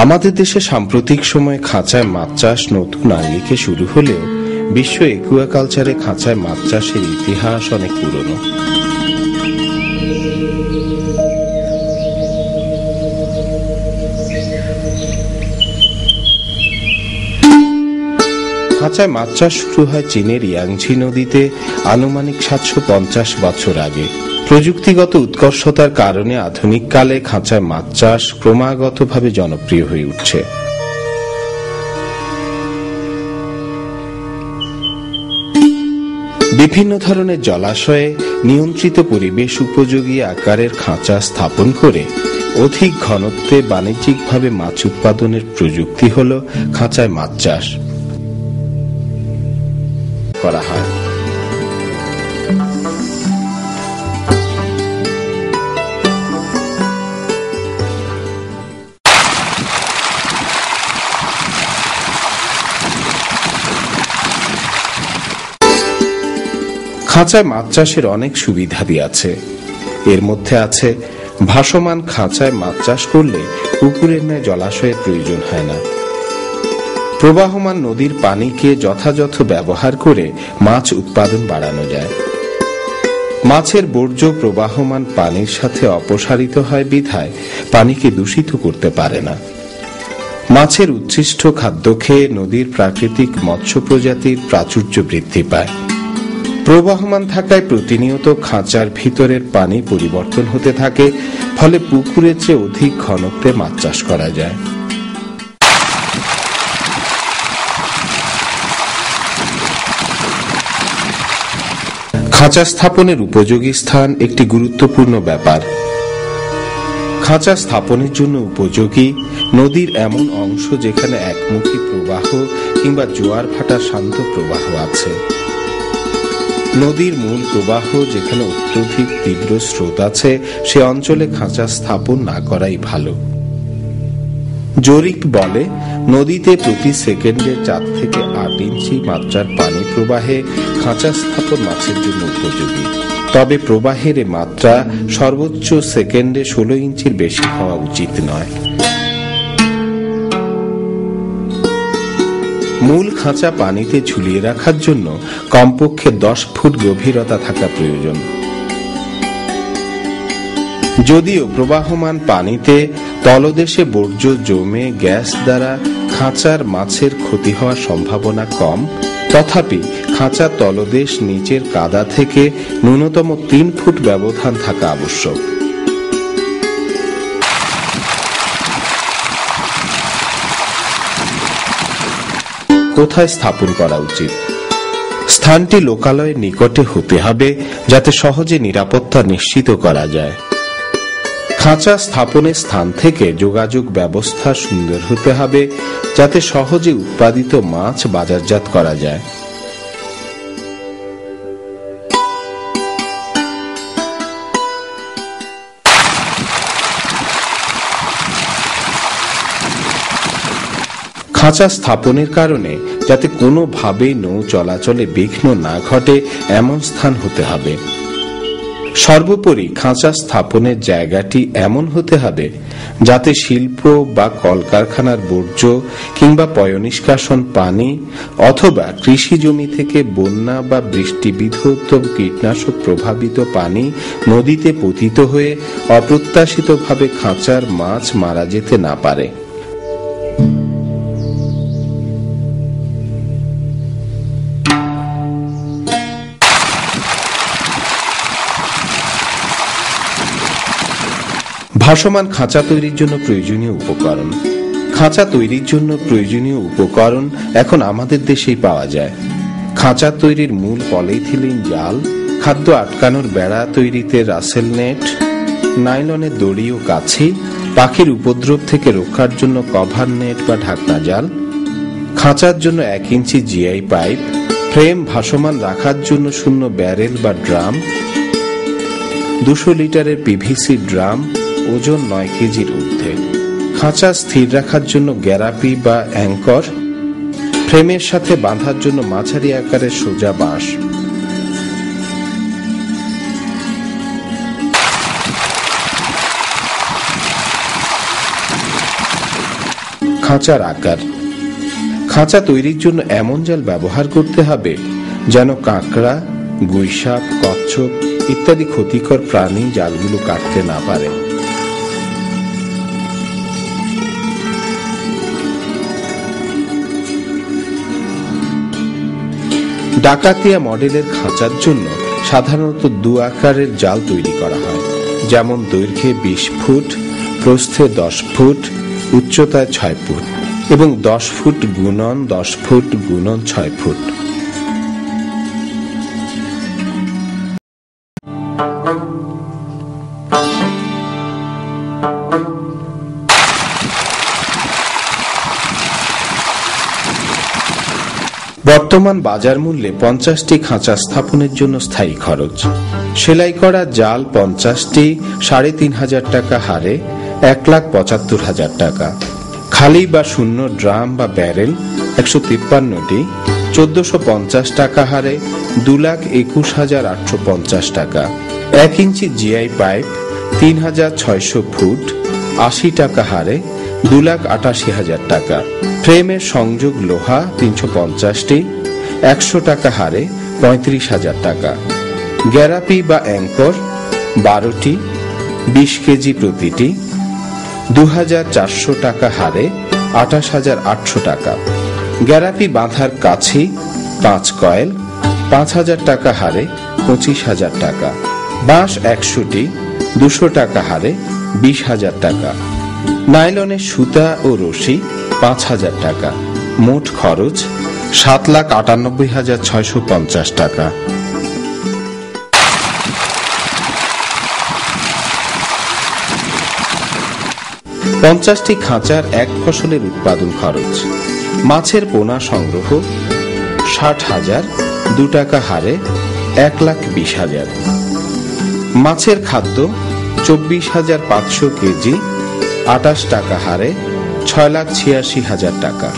আমাদের দেশে সাম্প্রতিক সময়ে খাঁচায় মাছ চাষ নতুন আঙ্গিকে শুরু হলেও বিশ্ব একুয়াকালচারে খাঁচায় মাছ চাষের ইতিহাস অনেক পুরনো। খাঁচায় মাছ চাষ শুরু হয় চীনের ইয়াংঝি নদীতে আনুমানিক 750 বছর আগে। প্রযুক্তিগত উৎকর্ষতার কারণে আধুনিক কালে খাঁচায় মাছ চাষ ক্রমাগতভাবে জনপ্রিয় হয়ে উঠছে। বিভিন্ন ধরনের জলাশয়ে নিয়ন্ত্রিত পরিবেশ উপযোগী আকারের খাঁচা স্থাপন করে অধিক ঘনত্বে বাণিজ্যিকভাবে মাছ উৎপাদনের প্রযুক্তি হল খাঁচায় মাছ চাষ করা হয়। খাঁচায় মাছ চাষের অনেক সুবিধাদি আছে। এর মধ্যে আছে ভাসমান খাঁচায় মাছ চাষ করলে পুকুরের ন্যায় জলাশয়ের প্রয়োজন হয় না। প্রবাহমান নদীর পানিকে যথাযথ ব্যবহার করে মাছ উৎপাদন বাড়ানো যায়। মাছের বর্জ্য প্রবাহমান পানির সাথে অপসারিত হয় বিধায় পানিকে দূষিত করতে পারে না। মাছের উচ্ছিষ্ট খাদ্য খেয়ে নদীর প্রাকৃতিক মৎস্য প্রজাতির প্রাচুর্য বৃদ্ধি পায়। প্রবাহমান থাকায় প্রতিনিয়ত খাঁচার ভিতরের পানি পরিবর্তন হতে থাকে, ফলে পুকুরের চেয়ে অধিক ঘনত্বে মাছ চাষ করা যায়। খাঁচা স্থাপনের উপযোগী স্থান একটি গুরুত্বপূর্ণ ব্যাপার। খাঁচা স্থাপনের জন্য উপযোগী নদীর এমন অংশ যেখানে একমুখী প্রবাহ কিংবা জোয়ার ভাটা শান্ত প্রবাহ আছে। নদীর মূল প্রবাহ যেখানে অত্যধিক তীব্র স্রোত আছে সে অঞ্চলে খাঁচা স্থাপন না করাই ভালো। জরিপ বলে নদীতে প্রতি সেকেন্ডে 4 থেকে 8 ইঞ্চি মাত্রার পানি প্রবাহে খাঁচা স্থাপন মাছের জন্য উপযোগী। তবে প্রবাহের মাত্রা সর্বোচ্চ সেকেন্ডে 16 ইঞ্চির বেশি হওয়া উচিত নয়। মূল খাঁচা পানিতে ঝুলিয়ে রাখার জন্য কমপক্ষে 10 ফুট গভীরতা থাকা প্রয়োজন। যদিও প্রবাহমান পানিতে তলদেশে বর্জ্য জমে গ্যাস দ্বারা খাঁচার মাছের ক্ষতি হওয়ার সম্ভাবনা কম, তথাপি খাঁচার তলদেশ নিচের কাদা থেকে ন্যূনতম 3 ফুট ব্যবধান থাকা আবশ্যক। কোথায় স্থাপন করা উচিত? স্থানটি লোকালয়ের নিকটে হতে হবে যাতে সহজে নিরাপত্তা নিশ্চিত করা যায়। খাঁচা স্থাপনের স্থান থেকে যোগাযোগ ব্যবস্থা সুন্দর হতে হবে যাতে সহজে উৎপাদিত মাছ বাজারজাত করা যায়। খাঁচা স্থাপনের কারণে যাতে কোনোভাবেই নৌ চলাচলে বিঘ্ন না ঘটে এমন স্থান হতে হবে। সর্বোপরি খাঁচা স্থাপনের জায়গাটি এমন হতে হবে যাতে শিল্প বা কলকারখানার বর্জ্য কিংবা পয়ঃনিষ্কাশন পানি অথবা কৃষি জমি থেকে বন্যা বা বৃষ্টিবিধৌত কীটনাশক প্রভাবিত পানি নদীতে পতিত হয়ে অপ্রত্যাশিতভাবে খাঁচার মাছ মারা যেতে না পারে। ভাসমান খাঁচা তৈরির জন্য প্রয়োজনীয় উপকরণ। খাঁচা তৈরির জন্য প্রয়োজনীয় উপকরণ এখন আমাদের দেশেই পাওয়া যায়। খাঁচা তৈরির মূল পলিথিলিন জাল, খাদ্য আটকানোর বেড়া তৈরিতে রাসেল নেট, নাইলনের দড়ি ও কাছি, পাখির উপদ্রব থেকে রক্ষার জন্য কভার নেট বা ঢাকনা জাল, খাঁচার জন্য 1 ইঞ্চি জিআই পাইপ, ফ্রেম ভাসমান রাখার জন্য শূন্য ব্যারেল বা ড্রাম, 200 লিটারের পিভিসি ড্রাম, ওজন 9 কেজির ঊর্ধ্বে, খাঁচা স্থির রাখার জন্য গ্যারাপি বা অ্যাঙ্কর, ফ্রেমের সাথে বাঁধার জন্য মাঝারি আকারের সোজা বাঁশ। খাঁচার আকার। খাঁচা তৈরির জন্য এমন জাল ব্যবহার করতে হবে যেন কাঁকড়া, গুইসাপ, কচ্ছপ ইত্যাদি ক্ষতিকর প্রাণী জালগুলো কাটতে না পারে। ডাকাতিয়া মডেলের খাঁচার জন্য সাধারণত 2 আকারের জাল তৈরি করা হয়, যেমন দৈর্ঘ্যে 20 ফুট, প্রস্থে 10 ফুট, উচ্চতায় 6 ফুট এবং 10 ফুট গুণন 10 ফুট গুণন 6 ফুট। বর্তমান বাজার মূল্যে 50টি খাঁচা স্থাপনের জন্য স্থায়ী খরচ। সেলাই করা জাল 50টি 3,500 টাকা হারে 1,75,000 টাকা। খালি বা শূন্য ড্রাম বা ব্যারেল 153টি 1,450 টাকা হারে 2,21,850 টাকা। 1 ইঞ্চি জিআই পাইপ 3,600 ফুট 80 টাকা হারে 2,88,000 টাকা। ফ্রেমের সংযোগ লোহা 350টি 100 টাকা হারে 35,000 টাকা। গ্যারাপি বা অ্যাঙ্কর 12টি 20 কেজি প্রতিটি 2,400 টাকা হারে 28,800 টাকা। গ্যারাপি বাঁধার কাছি 5 কয়েল 5,000 টাকা হারে 25,000 টাকা। বাঁশ 100টি 200 টাকা হারে 20,000 টাকা। নাইলনের সুতা ও রশি 5,000 টাকা। মোট খরচ 7,98,650 টাকা। পঞ্চাশটি খাঁচার এক ফসলের উৎপাদন খরচ। মাছের পোনা সংগ্রহ 60,000 2 টাকা হারে 1,20,000। মাছের খাদ্য 24,500 কেজি 28 টাকা হারে 6,86,000 টাকা।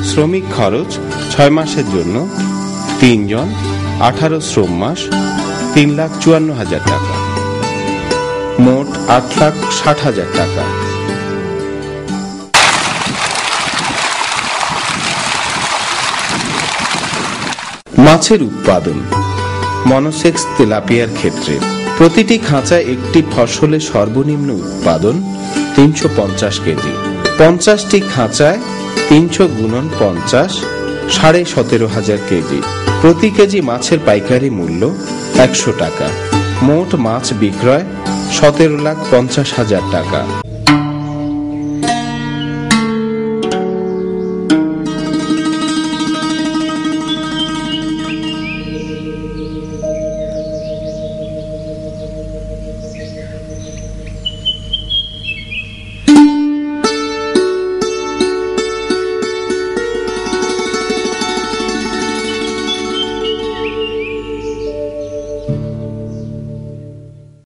শ্রমিক খরচ 6 মাসের জন্য 3 জন 18 শ্রম মাস 3,54,000 টাকা। মোট 8,60,000 টাকা। মাছের উৎপাদন মনোসেক্স তেলাপিয়ার ক্ষেত্রে প্রতিটি খাঁচায় একটি ফসলের সর্বনিম্ন উৎপাদন 350 কেজি। 50টি খাঁচায় 300 গুণন 50 17,500 কেজি। প্রতি কেজি মাছের পাইকারি মূল্য 100 টাকা। মোট মাছ বিক্রয় 17,50,000 টাকা।